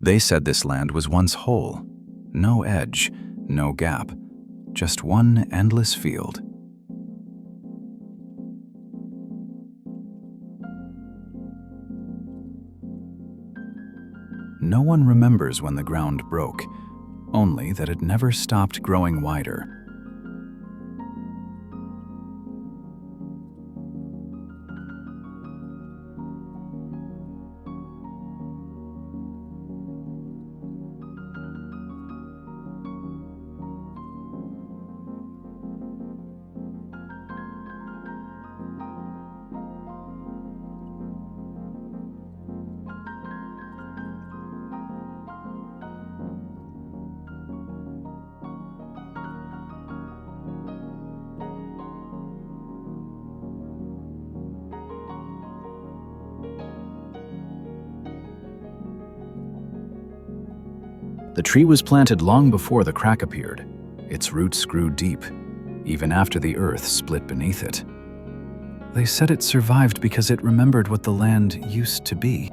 They said this land was once whole. No edge, no gap, just one endless field. No one remembers when the ground broke, only that it never stopped growing wider. The tree was planted long before the crack appeared. Its roots grew deep, even after the earth split beneath it. They said it survived because it remembered what the land used to be.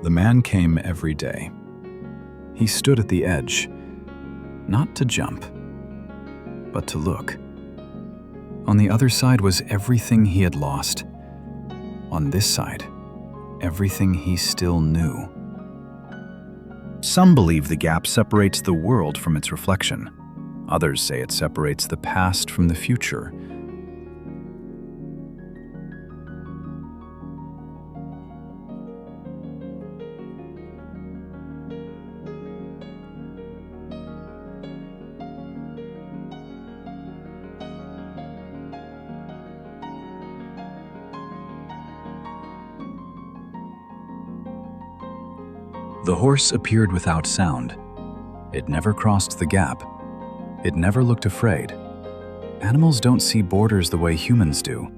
The man came every day. He stood at the edge, not to jump, but to look. On the other side was everything he had lost. On this side, everything he still knew. Some believe the gap separates the world from its reflection. Others say it separates the past from the future. The horse appeared without sound. It never crossed the gap. It never looked afraid. Animals don't see borders the way humans do.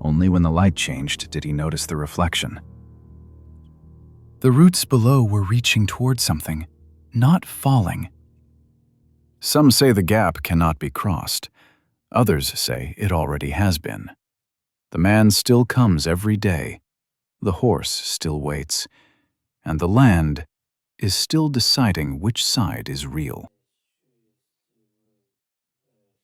Only when the light changed did he notice the reflection. The roots below were reaching toward something, not falling. Some say the gap cannot be crossed. Others say it already has been. The man still comes every day. The horse still waits. And the land is still deciding which side is real.